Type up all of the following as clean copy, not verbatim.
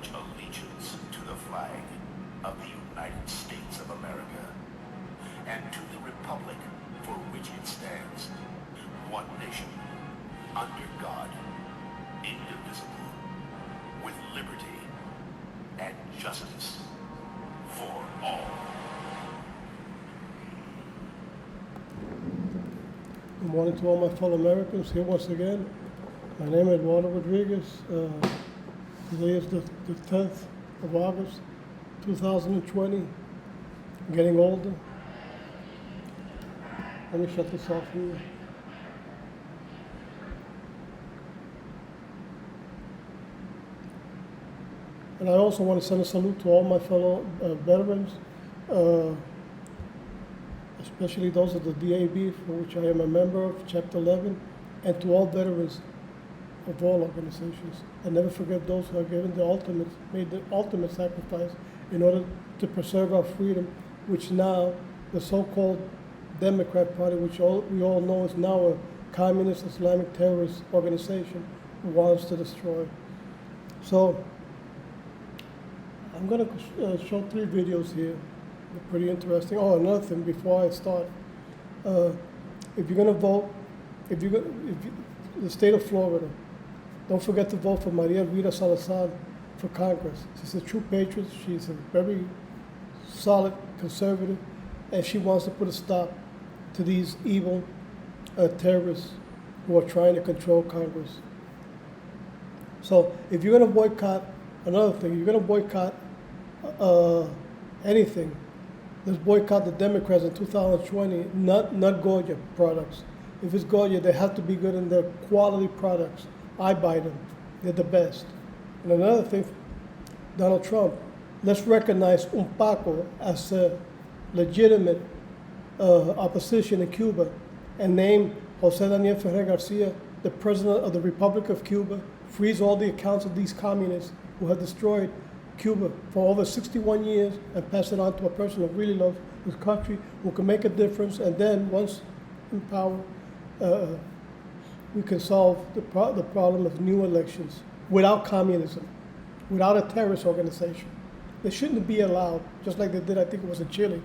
pledge allegiance to the flag of the United States of America and to the republic for which it stands, one nation, under God, indivisible, with liberty and justice for all. Good morning to all my fellow Americans here once again. My name is Eduardo Rodriguez. Today is the 10th of August, 2020. I'm getting older. Let me shut this off here. And I also want to send a salute to all my fellow veterans, especially those of the DAB, for which I am a member of, Chapter 11, and to all veterans of all organizations. And never forget those who have made the ultimate sacrifice in order to preserve our freedom, which now the so-called Democrat Party, which we all know is now a communist Islamic terrorist organization, wants to destroy. So I'm going to show 3 videos here. They're pretty interesting. Oh, another thing before I start. If you're going to vote, the state of Florida, don't forget to vote for Maria Rita Salazar for Congress. She's a true patriot. She's a very solid conservative, and she wants to put a stop to these evil terrorists who are trying to control Congress. So if you're going to boycott, another thing, you're going to boycott anything, let's boycott the Democrats in 2020, not Goya products. If it's Goya, they have to be good in their quality products. I buy them. They're the best. And another thing, Donald Trump, let's recognize UNPACO as a legitimate opposition in Cuba and name Jose Daniel Ferrer Garcia the president of the Republic of Cuba, freeze all the accounts of these communists who have destroyed Cuba for over 61 years and pass it on to a person who really loves his country, who can make a difference, and then once in power, we can solve the problem of new elections without communism, without a terrorist organization. They shouldn't be allowed, just like they did, I think it was in Chile.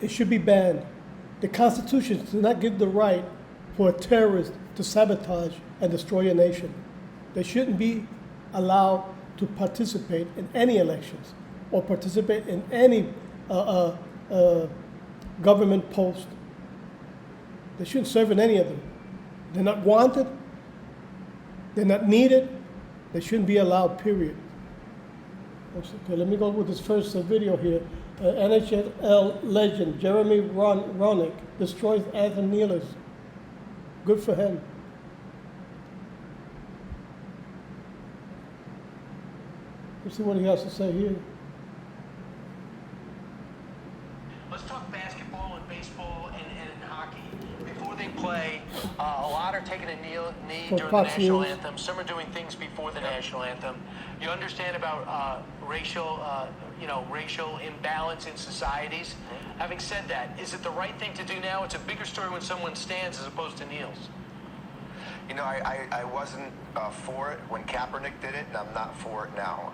It should be banned. The Constitution does not give the right for a terrorist to sabotage and destroy a nation. They shouldn't be allowed to participate in any elections or participate in any government post. They shouldn't serve in any of them. They're not wanted. They're not needed. They shouldn't be allowed, period. Okay, let me go with this first video here. NHL legend Jeremy Roenick destroys Anthony Nealis. Good for him. Let's see what he has to say here. Let's talk basketball and baseball and hockey. Before they play, a lot are taking a knee during the national anthem. Some are doing things before the national anthem. You understand about racial imbalance in societies. Having said that, is it the right thing to do now? It's a bigger story when someone stands as opposed to kneels. You know, I wasn't for it when Kaepernick did it, and I'm not for it now.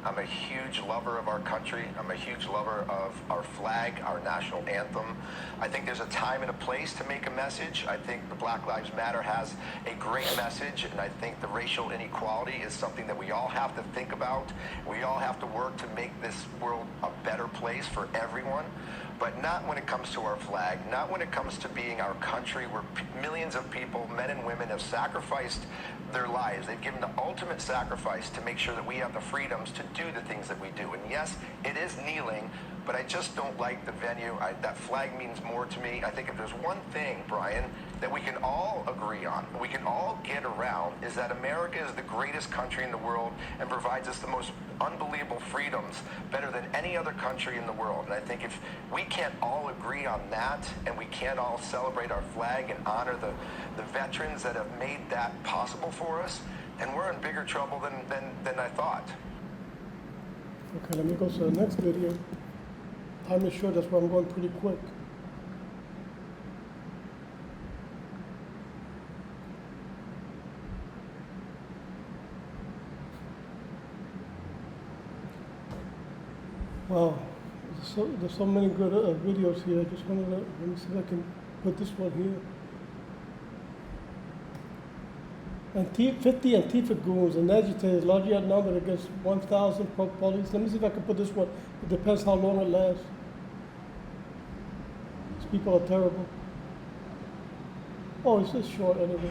I'm a huge lover of our country. I'm a huge lover of our flag, our national anthem. I think there's a time and a place to make a message. I think the Black Lives Matter has a great message, and I think the racial inequality is something that we all have to think about. We all have to work to make this world a better place for everyone. But not when it comes to our flag, not when it comes to being our country where millions of people, men and women, have sacrificed their lives. They've given the ultimate sacrifice to make sure that we have the freedoms to do the things that we do. And yes, it is kneeling, but I just don't like the venue. That flag means more to me. I think if there's one thing, Brian, that we can all agree on, we can all get around, is that America is the greatest country in the world and provides us the most unbelievable freedoms, better than any other country in the world. And I think if we can't all agree on that, and we can't all celebrate our flag and honor the veterans that have made that possible for us, then we're in bigger trouble than I thought. Okay, let me go to the next video. Time is short, that's why I'm going pretty quick. Wow, there's so many good videos here. I just wanted to, let me see if I can put this one here. 50 Antifa goons and agitators largely outnumbered against 1,000 police. Let me see if I can put this one. It depends how long it lasts. These people are terrible. Oh, it's just short anyway.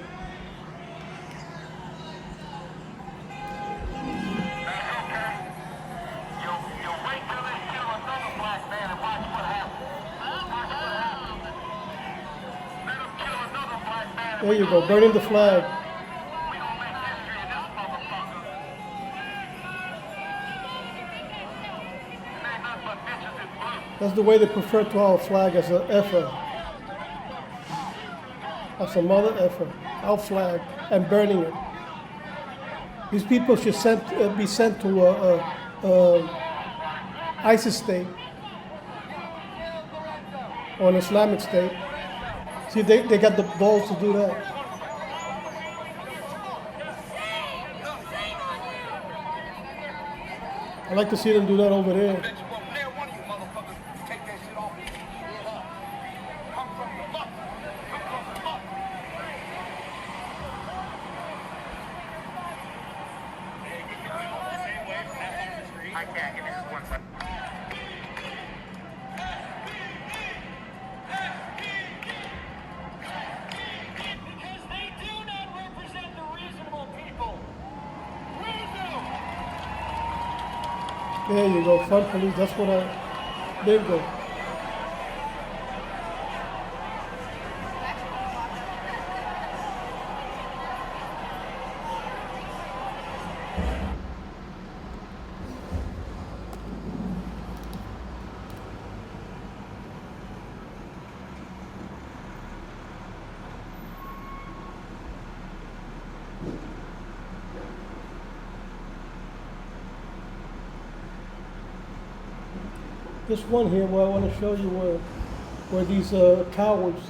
There you go, burning the flag. That's the way they prefer to our flag, as an effer. As a mother effer, our flag, and burning it. These people should be sent to ISIS state or an Islamic state. See, they got the balls to do that. I'd like to see them do that over there. There you go, front police, that's what there you go. This one here where I want to show you where these cowards,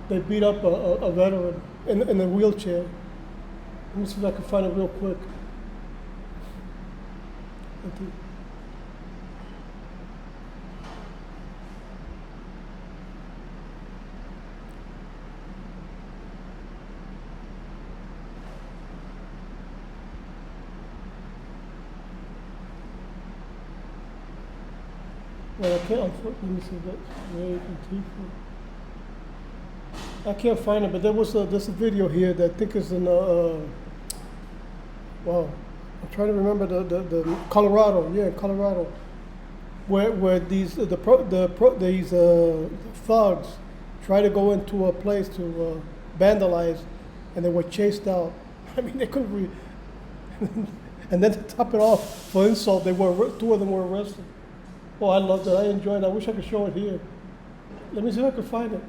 they beat up a veteran in a wheelchair. Let me see if I can find it real quick. Well, I can't, let me see that. I can't find it, but there's a video here that I think is in, wow, I'm trying to remember the Colorado, yeah, Colorado, where these these thugs try to go into a place to vandalize, and they were chased out. I mean, they couldn't and then to top it off, for insult, two of them were arrested. Oh, I loved it. I enjoyed it. I wish I could show it here. Let me see if I can find it.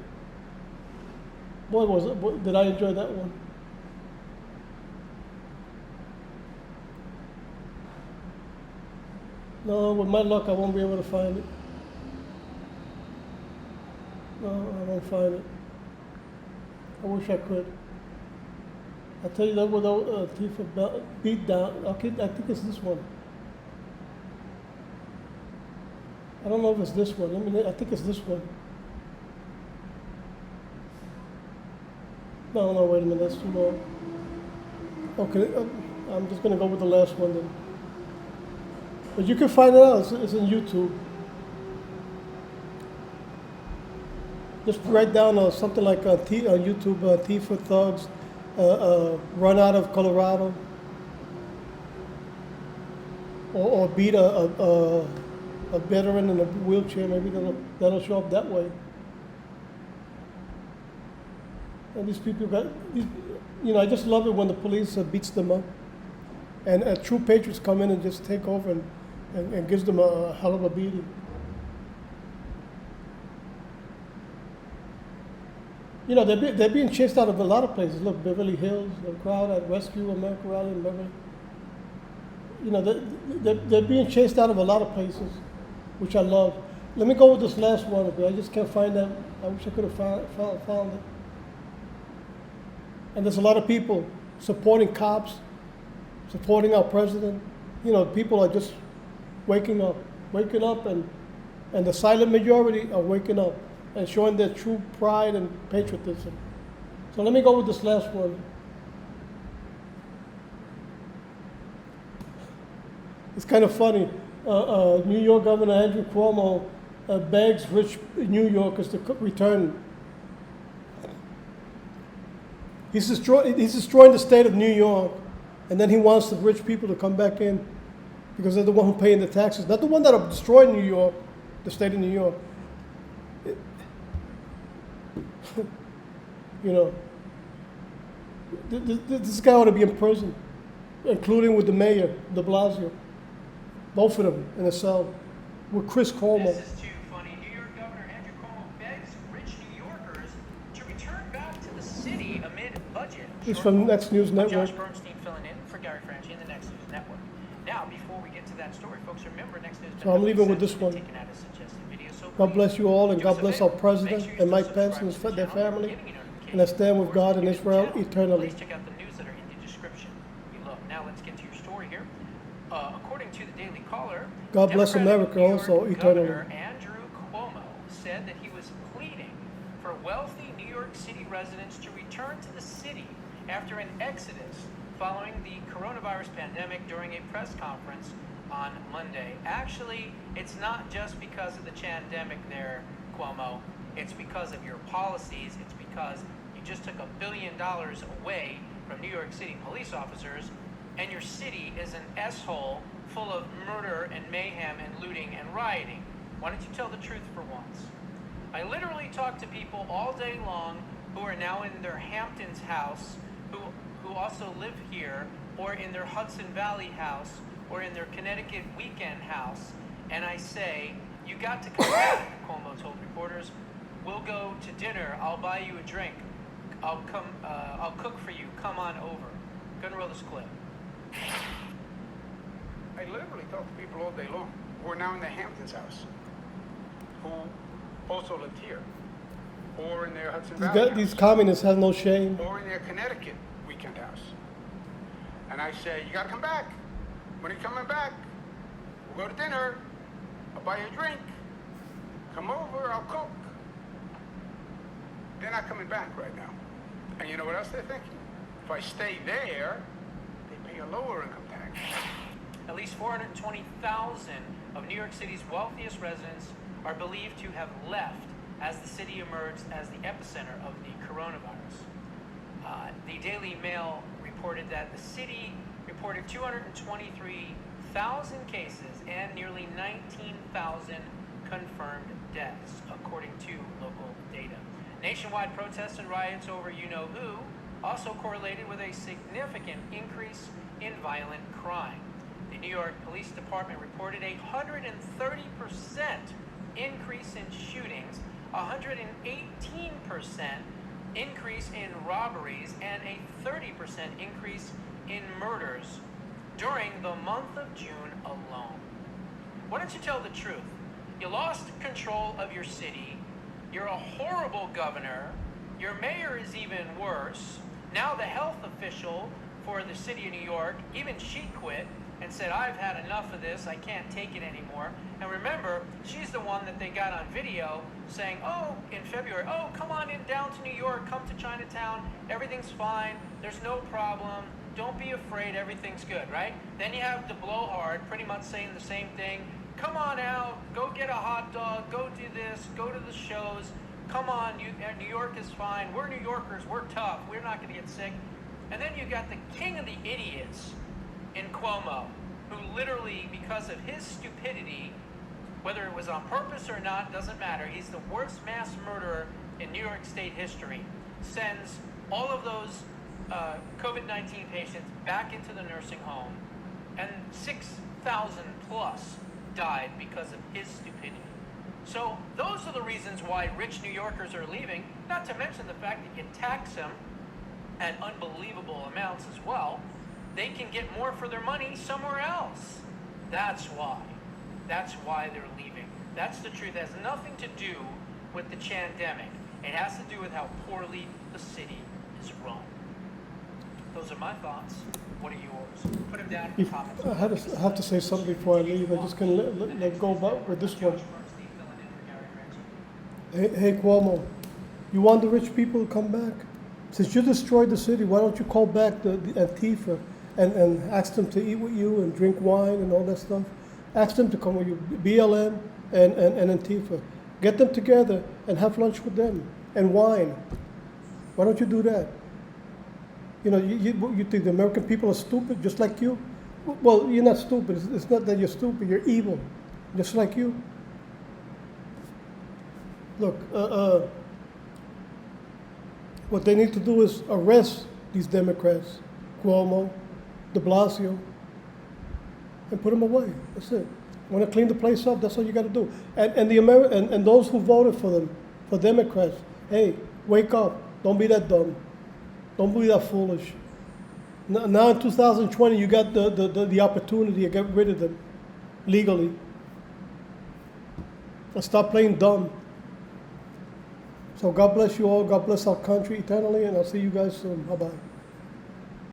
Boy, did I enjoy that one. No, with my luck, I won't be able to find it. No, I won't find it. I wish I could. I tell you that without Tifa beat down. Okay, I think it's this one. I don't know if it's this one. I think it's this one. No, wait a minute. That's too long. Okay, I'm just going to go with the last one then. But you can find it out. It's in YouTube. Just write down something like on YouTube, Tifa thugs run out of Colorado, or beat a veteran in a wheelchair. Maybe that'll show up that way. And these people I just love it when the police beats them up, and true patriots come in and just take over and gives them a hell of a beating. They're being chased out of a lot of places. Look, Beverly Hills, the crowd at Rescue America rally in Beverly. They're being chased out of a lot of places, which I love. Let me go with this last one, but I just can't find that. I wish I could have found it. And there's a lot of people supporting cops, supporting our president. People are just waking up. waking up, and the silent majority are waking up and showing their true pride and patriotism. So let me go with this last one. It's kind of funny. New York Governor Andrew Cuomo begs rich New Yorkers to return. He's destroying the state of New York, and then he wants the rich people to come back in because they're the one who paying the taxes, not the one that are destroying New York, the state of New York. You know, this guy ought to be in prison, including with the mayor, de Blasio. Both of them in a cell with Chris Cuomo. This is too funny. New York Governor Andrew Cuomo begs rich New Yorkers to return back to the city amid budget. He's from Next News I'm Network. Josh Bernstein filling in for Gary Franchi in the Next News Network. Now, before we get to that story, folks, remember Next News So I'm leaving with this one. taken out a suggested video, so God bless you all, and do us God a bless favor. our president Make sure you and Mike still Pence and subscribe to their the channel, family. giving you notifications. And I stand with Of course, God and if you Israel get the channel, eternally. Please check out the news that are in the description below. Now let's get to your story here. According to the Daily Caller, God bless Democratic America New York also eternally. Governor Andrew Cuomo said that he was pleading for wealthy New York City residents to return to the city after an exodus following the coronavirus pandemic during a press conference on Monday. Actually, it's not just because of the pandemic there, Cuomo. It's because of your policies. It's because you just took $1 billion away from New York City police officers, and your city is an S-hole full of murder and mayhem and looting and rioting. Why don't you tell the truth for once? I literally talk to people all day long who are now in their Hamptons house, who also live here, or in their Hudson Valley house, or in their Connecticut weekend house, and I say, you got to come back, Cuomo told reporters. We'll go to dinner, I'll buy you a drink, I'll cook for you, come on over. Gonna roll this clip. I literally talk to people all day long who are now in the Hamptons house, who also lived here, or in their Hudson Valley These house, communists have no shame. or in their Connecticut weekend house. And I say, you gotta come back. When are you coming back? We'll go to dinner. I'll buy you a drink. Come over, I'll cook. They're not coming back right now. And you know what else they're thinking? If I stay there, they pay a lower income tax. At least 420,000 of New York City's wealthiest residents are believed to have left as the city emerged as the epicenter of the coronavirus. The Daily Mail reported that the city reported 223,000 cases and nearly 19,000 confirmed deaths, according to local data. Nationwide protests and riots over you-know-who also correlated with a significant increase in violent crime. The New York Police Department reported a 130% increase in shootings, 118% increase in robberies, and a 30% increase in murders during the month of June alone. Why don't you tell the truth? You lost control of your city. You're a horrible governor. Your mayor is even worse. Now the health official for the city of New York, even she quit and said, I've had enough of this. I can't take it anymore. And remember, she's the one that they got on video saying, oh, in February, oh, come on in down to New York, come to Chinatown. Everything's fine. There's no problem. Don't be afraid. Everything's good, right? Then you have the blowhard pretty much saying the same thing. Come on out. Go get a hot dog. Go do this. Go to the shows. Come on. New York is fine. We're New Yorkers. We're tough. We're not going to get sick. And then you got the king of the idiots in Cuomo, who literally, because of his stupidity, whether it was on purpose or not, doesn't matter. He's the worst mass murderer in New York State history. Sends all of those COVID-19 patients back into the nursing home, and 6,000 plus died because of his stupidity. So those are the reasons why rich New Yorkers are leaving, not to mention the fact that you tax them at unbelievable amounts as well. They can get more for their money somewhere else. That's why. That's why they're leaving. That's the truth. It has nothing to do with the pandemic. It has to do with how poorly the city is run. Those are my thoughts. What are yours? Put them down in the If, comments. I have to say something before I leave. I just can let go about with this one. Bernstein filling in for Gary Gregson. Hey, Cuomo, you want the rich people to come back? Since you destroyed the city, why don't you call back the Antifa and ask them to eat with you and drink wine and all that stuff? Ask them to come with you, BLM and Antifa. Get them together and have lunch with them and wine. Why don't you do that? You know, you think the American people are stupid, just like you? Well, you're not stupid. It's not that you're stupid. You're evil, just like you. Look, what they need to do is arrest these Democrats, Cuomo, de Blasio, and put them away. That's it. Want to clean the place up? That's all you got to do. And those who voted for them, for Democrats, hey, wake up! Don't be that dumb. Don't be that foolish. Now in 2020, you got the opportunity to get rid of them legally. And stop playing dumb. So God bless you all. God bless our country eternally, and I'll see you guys soon. Bye-bye.